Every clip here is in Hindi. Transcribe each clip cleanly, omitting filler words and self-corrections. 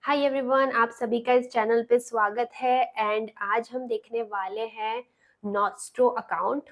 हाय एवरीवन, आप सभी का इस चैनल पे स्वागत है। एंड आज हम देखने वाले हैं नॉस्ट्रो अकाउंट,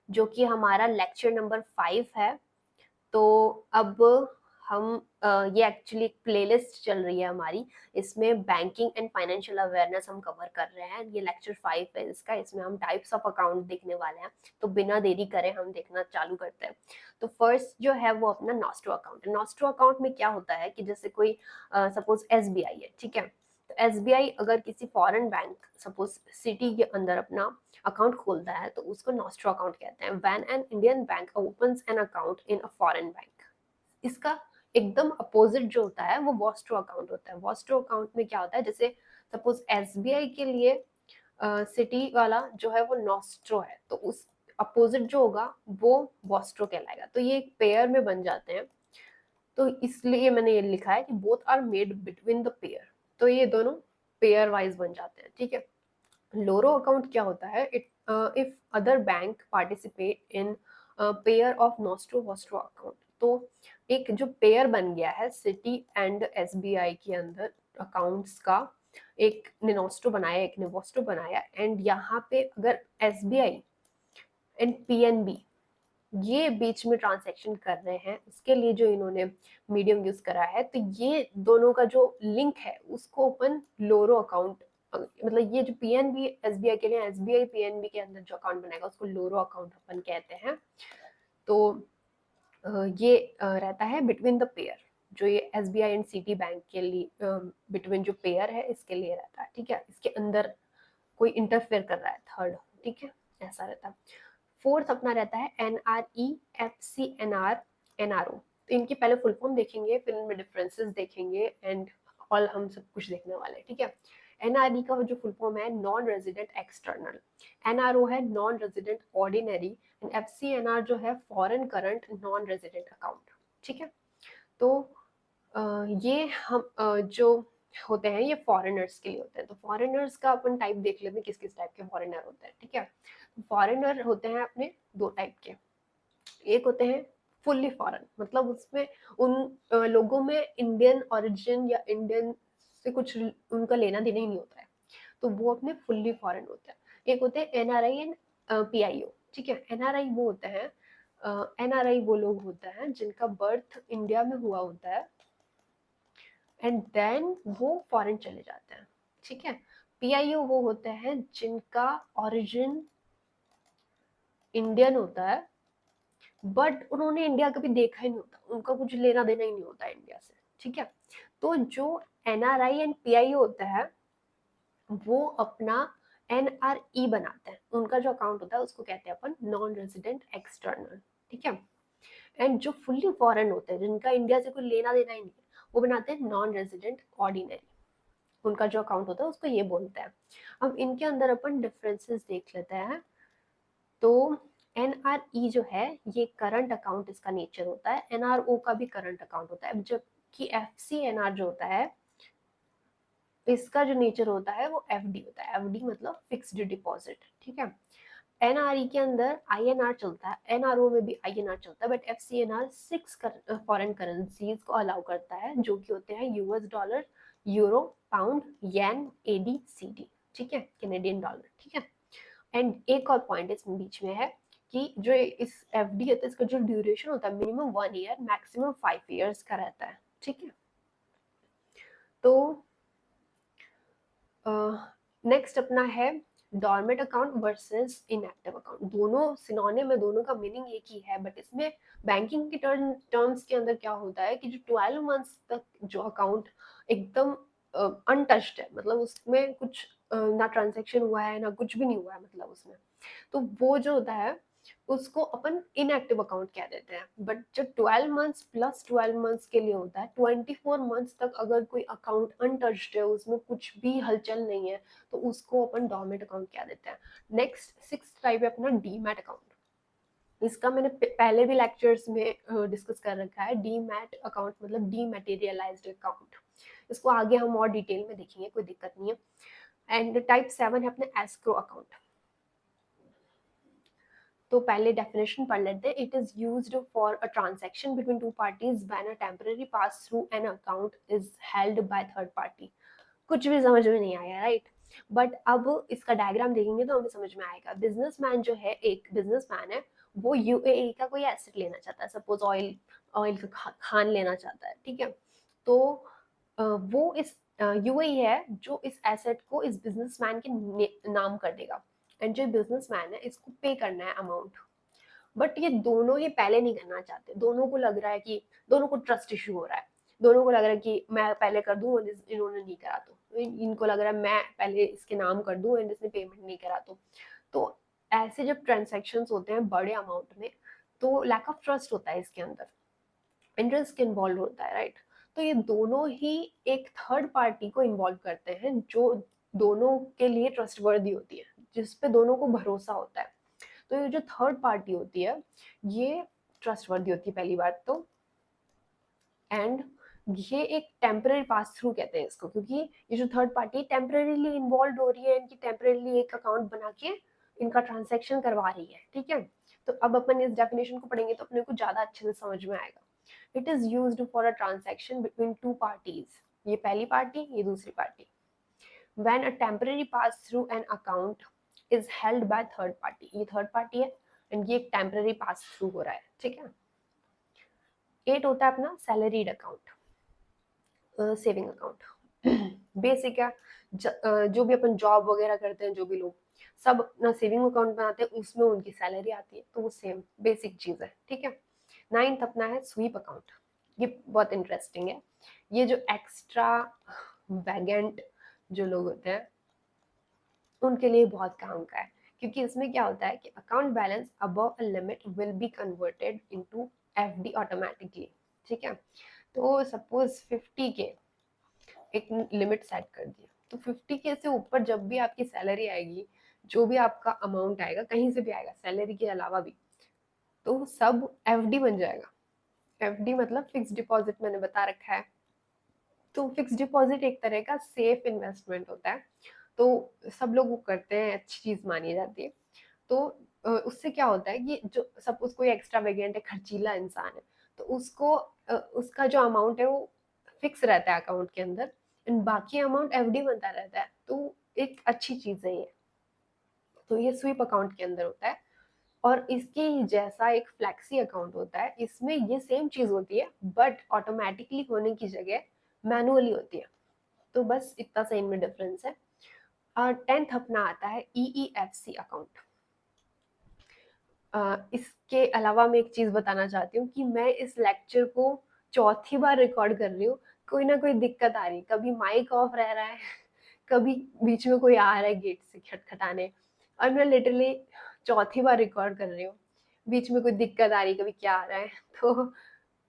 जो कि हमारा लेक्चर नंबर 5 है। तो अब हम ये एक्चुअली एक प्लेलिस्ट चल रही है हमारी। इसमें बैंकिंग एंड फाइनेंशियल अवेयरनेस हम कवर कर रहे हैं। ये लेक्चर 5 है इसका। इसमें हम टाइप्स ऑफ अकाउंट देखने वाले हैं। तो बिना देरी करे हम देखना चालू करते हैं। तो फर्स्ट जो है वो अपना नॉस्ट्रो अकाउंट है। नॉस्ट्रो अकाउंट में क्या होता है कि जैसे कोई सपोज एसबीआई है, ठीक है। तो एसबीआई अगर किसी फॉरेन बैंक सपोज सिटी के अंदर अपना अकाउंट खोलता है तो उसको नॉस्ट्रो अकाउंट कहते हैं। When an Indian bank opens an account in a foreign bank, इसका एकदम अपोजिट जो होता है वो वॉस्ट्रो अकाउंट होता है। वॉस्ट्रो अकाउंट में क्या होता है, जैसे सपोज एसबीआई के लिए सिटी वाला जो है वो नॉस्ट्रो है, तो उस अपोजिट जो होगा वो वॉस्ट्रो कहलाएगा। तो ये एक पेयर में बन जाते हैं। तो इसलिए मैंने ये लिखा है कि both are made between the pair. तो ये दोनों पेयर वाइज बन जाते हैं, ठीक है। लोरो अकाउंट क्या होता है, it if other bank participate in pair of nostro Vostro account. तो एक जो पेयर बन गया है सिटी एंड एसबीआई के अंदर अकाउंट्स का, एक ने नॉस्ट्रो बनाया एक ने वॉस्ट्रो बनाया। एंड यहाँ पे अगर एसबीआई एंड पीएनबी ये बीच में ट्रांजैक्शन कर रहे हैं, उसके लिए जो इन्होंने मीडियम यूज करा है, तो ये दोनों का जो लिंक है उसको अपन लोरो अकाउंट, मतलब ये जो पीएनबी एसबीआई के लिए एसबीआई पीएनबी के अंदर जो अकाउंट बनाएगा उसको लोरो अकाउंट अपन कहते हैं। तो ये रहता है बिटवीन द पेयर। जो ये एसबीआई एंड सिटी बैंक के लिए बिटवीन जो पेयर है इसके लिए रहता है, ठीक है। इसके अंदर कोई इंटरफेयर कर रहा है थर्ड, ठीक है, ऐसा रहता है। फोर्थ अपना रहता है एनआरई, एफसीएनआर, एनआरओ। तो इनकी पहले फुल फॉर्म देखेंगे, फिर इनमें डिफरेंसेस देखेंगे एंड ऑल हम सब कुछ देखने वाले हैं, ठीक है। एनआरई का जो फुल फॉर्म है नॉन रेजिडेंट एक्सटर्नल, एनआरओ है non resident ordinary, and FCNR जो है foreign current non resident account, ठीक है। तो ये हम जो होते हैं ये फॉरेनर्स के लिए होते हैं। तो फॉरेनर्स का अपन टाइप देख लेते हैं, किस किस टाइप के फॉरेनर होते हैं, ठीक है। फॉरेनर होते हैं अपने दो टाइप के। एक होते हैं फुल्ली फॉरेन, मतलब उसमें उन लोगों में इंडियन ओरिजिन या इंडियन से कुछ उनका लेना देना ही नहीं होता है, तो वो अपने फुल्ली फॉरेन होते हैं। एक होते हैं एनआरआई एंड पीआईओ, ठीक है। एनआरआई वो होते हैं, एनआरआई वो लोग होते हैं जिनका बर्थ इंडिया में हुआ होता है एंड देन वो फॉरेन चले जाते हैं, ठीक है। पीआईओ वो होते हैं जिनका ओरिजिन इंडियन होता है बट उन्होंने इंडिया कभी देखा ही नहीं होता, उनका कुछ लेना देना ही नहीं होता इंडिया से, ठीक है। तो जो एनआरआई एंड पीआईओ होता है वो अपना एनआरई बनाते हैं। उनका जो अकाउंट होता है उसको कहते हैं अपन नॉन रेजिडेंट एक्सटर्नल, ठीक है। एंड जो फुल्ली फॉरेन होते हैं जिनका इंडिया से कोई लेना देना ही नहीं है वो बनाते हैं नॉन रेजिडेंट ऑर्डिनरी। उनका जो अकाउंट होता है उसको ये बोलते हैं। अब इनके अंदर अपन डिफरेंसेस देख लेते हैं। तो एनआरई जो है ये करंट अकाउंट इसका नेचर होता है, एनआरओ का भी करंट अकाउंट होता है, जबकि एफसीएनआर जो होता है इसका जो नेचर होता है वो एफडी होता है। एफडी मतलब फिक्स्ड डिपॉजिट, ठीक है। एनआरई के अंदर आईएनआर चलता है, एनआरओ में भी आईएनआर चलता है, बट एफसीएनआर 6 फॉरेन करेंसीज को अलाउ करता है, जो कि होते हैं यूएस डॉलर, यूरो, पाउंड, येन, एडी, सीडी, ठीक है, कैनेडियन डॉलर, ठीक है। एंड एक और पॉइंट इसमें बीच में है कि जो इस एफडी होता है इसका जो ड्यूरेशन होता है मिनिमम 1 ईयर मैक्सिमम 5 ईयर्स का रहता है, ठीक है। तो नेक्स्ट अपना है dormant account versus inactive account. दोनों सिनोनिम में, दोनों का मीनिंग एक ही है, बट इसमें बैंकिंग के टर्म्स के अंदर क्या होता है कि जो 12 मंथ्स तक जो अकाउंट एकदम अनटच्ड है, मतलब उसमें कुछ ना ट्रांजेक्शन हुआ है ना कुछ भी नहीं हुआ है, मतलब उसमें, तो वो जो होता है उसको अपन इनएक्टिव अकाउंट कह देते हैं। बट जो 12 मंथ्स प्लस 12 मंथ्स के लिए होता है, 24 मंथ्स तक अगर कोई अकाउंट अनटच्ड है, उसमें कुछ भी हलचल नहीं है, तो उसको अपन डोरमेंट अकाउंट कह देते हैं। नेक्स्ट 6th टाइप है अपना डीमैट अकाउंट। इसका मैंने पहले भी लेक्चर्स में डिस्कस कर रखा है। डीमैट अकाउंट मतलब डीमैटेरियलाइज्ड अकाउंट, इसको आगे हम और डिटेल में देखेंगे, कोई दिक्कत नहीं है। एंड टाइप 7 है अपने एस्क्रो अकाउंट। तो पहले डेफिनेशन पढ़ लेते हैं. It is used for a transaction between two parties when a temporary pass through an account is held by third party. कुछ भी समझ में नहीं आया, राइट? बट अब इसका डायग्राम देखेंगे तो हमें समझ में आएगा. बिजनेसमैन जो है, एक बिजनेसमैन है, वो यूएई का कोई एसेट लेना चाहता है. सपोज ऑयल ऑयल का खान लेना चाहता है, ठीक है? तो वो इस यूएई है जो इस एसेट को इस बिजनेसमैन के नाम कर देगा. एंड जो बिजनेसमैन है, इसको पे करना है अमाउंट. बट ये दोनों ही पहले नहीं करना चाहते. दोनों को लग रहा है कि दोनों को ट्रस्ट इशू हो रहा है. दोनों को लग रहा है कि मैं पहले कर दूं और इन्होंने नहीं करा तो इनको लग रहा है मैं पहले इसके नाम कर दूं एंड इसने पेमेंट नहीं करा तो ऐसे जब ट्रांजैक्शंस होते हैं बड़े अमाउंट में, तो लैक ऑफ ट्रस्ट होता है इसके अंदर, इंटरेस्ट इन्वॉल्व होता है, राइट? तो ये दोनों ही एक थर्ड पार्टी को इन्वॉल्व करते हैं जो दोनों के लिए ट्रस्टवर्दी होती है, जिसपे दोनों को भरोसा होता है. तो ये जो थर्ड पार्टी होती है, ये ट्रस्टवर्दी होती है पहली बात तो. एंड ये एक टेम्पररी पास थ्रू कहते हैं इसको, क्योंकि ये जो थर्ड पार्टी टेम्पररीली इन्वॉल्व हो रही है, इनकी टेम्पररीली एक अकाउंट बना के इनका ट्रांजैक्शन करवा रही है, ठीक है? तो अब अपन इस डेफिनेशन को पढ़ेंगे तो अपने को ज्यादा अच्छे से समझ में आएगा. It is used for a transaction between two parties. ये पहली पार्टी, ये दूसरी party. When a temporary pass through an account is held by third party. ये थर्ड पार्टी है एंड ये एक टेम्पररी पास थ्रू हो रहा है, ठीक है? 8 होता है अपना salaried account, saving account. Basic है. जो भी अपन जॉब वगैरह करते हैं, जो भी लोग सब अपना सेविंग अकाउंट बनाते हैं, उसमें उनकी सैलरी आती है, तो वो सेम बेसिक चीज है, ठीक है? 9th अपना है स्वीप अकाउंट. ये बहुत इंटरेस्टिंग है. ये जो एक्स्ट्रा वैगेंट जो लोग होते हैं उनके लिए बहुत काम का है, क्योंकि इसमें क्या होता है कि account balance above a limit will be converted into FD automatically, ठीक है? तो सपोज 50 के एक लिमिट सेट कर दी, तो 50 के से ऊपर जब भी आपकी सैलरी आएगी, जो भी आपका अमाउंट आएगा, कहीं से भी आएगा सैलरी के अलावा भी, तो सब एफडी बन जाएगा. एफडी मतलब फिक्स डिपॉजिट, मैंने बता रखा है. तो फिक्स डिपॉजिट एक तरह का सेफ इन्वेस्टमेंट होता है, तो सब लोग वो करते हैं, अच्छी चीज मानी जाती है. तो उससे क्या होता है कि जो सपोज कोई एक्स्ट्रा वेरिएंट है, खर्चीला इंसान है, तो उसको उसका जो अमाउंट है वो फिक्स रहता है अकाउंट के अंदर, एंड बाकी अमाउंट एफडी बनता रहता है. तो एक अच्छी चीज है ये. तो ये स्वीप अकाउंट के अंदर होता है. और इसके जैसा एक फ्लैक्सी अकाउंट होता है, इसमें ये सेम चीज होती है बट ऑटोमेटिकली होने की जगह मैनुअली होती है. तो बस इतना सा इनमें डिफरेंस है. और 10th अपना आता है ईईएफसी अकाउंट. इसके अलावा मैं एक चीज बताना चाहती हूँ कि मैं इस लेक्चर को चौथी बार रिकॉर्ड कर रही हूँ. कोई ना कोई दिक्कत आ रही है, कभी माइक ऑफ रह रहा है, कभी बीच में कोई आ रहा है गेट से खटखटाने, और मैं लिटरली चौथी बार रिकॉर्ड कर रही हूँ. बीच में कोई दिक्कत आ रही है, कभी क्या आ रहा है, तो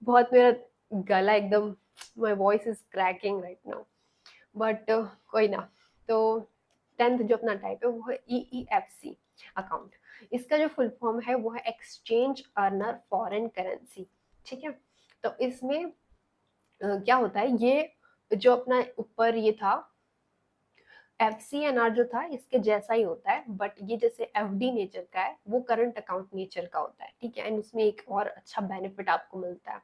बहुत मेरा गला एकदम, my voice is cracking right now. But कोई ना. तो 10th जो अपना टाइप है वो है ईईएफसी अकाउंट. इसका जो फुल फॉर्म है वो है एक्सचेंज अर्नर फॉरेन करेंसी, ठीक है? तो इसमें क्या होता है, ये जो अपना ऊपर ये था FCNR जो था, इसके जैसा ही होता है, बट ये जैसे FD नेचर का है, वो करंट अकाउंट नेचर का होता है, ठीक है? एंड उसमें एक और अच्छा बेनिफिट आपको मिलता है.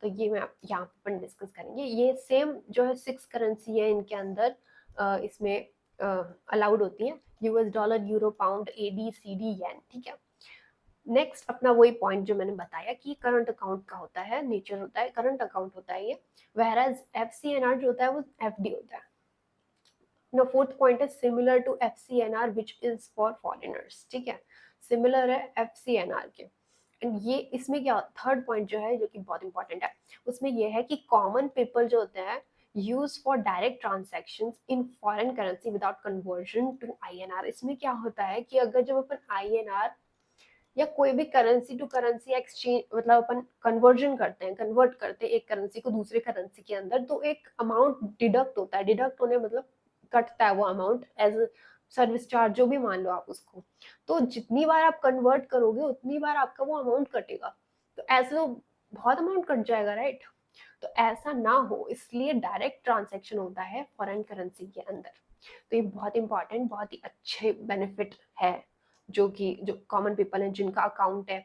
तो ये मैं यहाँ पर डिस्कस करेंगे. ये सेम जो है 6 करेंसी है इनके अंदर, इसमें अलाउड होती है, US dollar, euro, pound, AD, CD, yen, ठीक है? नेक्स्ट अपना वही पॉइंट जो मैंने बताया कि करंट अकाउंट का होता है, नेचर होता है, करंट अकाउंट होता है ये. whereas FCNR जो होता है वो FD होता है. Now fourth point is similar to FCNR which is for foreigners, ठीक है? सिमिलर है FCNR के. एंड ये इसमें क्या, थर्ड पॉइंट जो है जो कि बहुत इंपॉर्टेंट है, उसमें ये है कि कॉमन पीपल जो होते हैं use for direct transaction in foreign currency without conversion to INR. इसमें क्या होता है कि अगर जब अपन INR या कोई भी करेंसी टू करेंसी एक्सचेंज, मतलब अपन कन्वर्जन करते हैं, कन्वर्ट करते हैं एक करेंसी को दूसरे करेंसी के अंदर, तो एक अमाउंट डिडक्ट होता है. डिडक्ट होने मतलब कटता है वो अमाउंट एज सर्विस चार्ज, जो भी मान लो आप उसको. तो जितनी बार आप कन्वर्ट करोगे उतनी बार आपका वो अमाउंट कटेगा. तो ऐसे तो बहुत अमाउंट कट जाएगा, राइट? तो ऐसा ना हो इसलिए डायरेक्ट ट्रांजेक्शन होता है फॉरेन करेंसी के अंदर. तो ये बहुत इंपॉर्टेंट, बहुत ही अच्छे बेनिफिट है जो कॉमन पीपल हैं जिनका अकाउंट है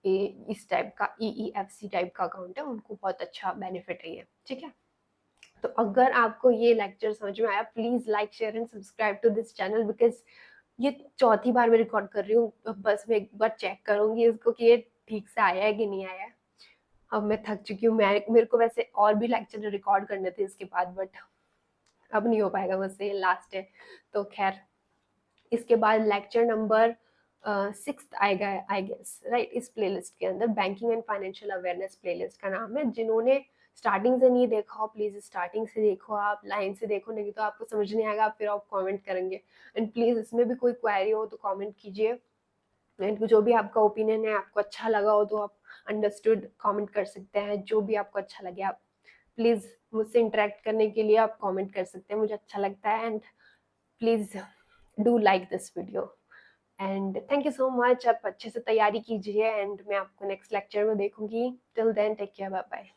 इस टाइप का EEFC टाइप का अकाउंट है, उनको बहुत अच्छा बेनिफिट है ये, ठीक है। तो अगर आपको ये लेक्चर समझ में आया, please like share and subscribe to this channel, because ये चौथी बार मैं रिकॉर्ड कर रही हूँ, बस मैं एक बार चेक करूंगी इसको कि ये ठीक से आया है कि नहीं आया है। अब मैं थक चुकी हूँ, मेरे को वैसे और भी लेक्चर रिकॉर्ड करने थे इसके बाद, बट अब नहीं हो पाएगा मुझसे, लास्ट है। तो खैर, इसके बाद लेक्चर नंबर 6 आएगा आई गेस, राइट, इस प्लेलिस्ट के अंदर banking and financial awareness playlist का नाम है। जिन्होंने स्टार्टिंग से नहीं देखा हो, प्लीज स्टार्टिंग से देखो, आप लाइन से देखो, नहीं तो आपको समझ नहीं आएगा, फिर आप कमेंट करेंगे। एंड प्लीज इसमें भी कोई क्वेरी हो तो कमेंट कीजिए, एंड जो भी आपका ओपिनियन है, आपको अच्छा लगा हो तो आप अंडरस्टूड कमेंट कर सकते हैं, जो भी आपको अच्छा लगे। आप प्लीज मुझसे इंटरेक्ट करने के लिए आप कमेंट कर सकते हैं, मुझे अच्छा लगता है। And please do like this video, and thank you so much. आप अच्छे से तैयारी कीजिए, एंड मैं आपको नेक्स्ट लेक्चर में देखूंगी। Till then take care, bye bye.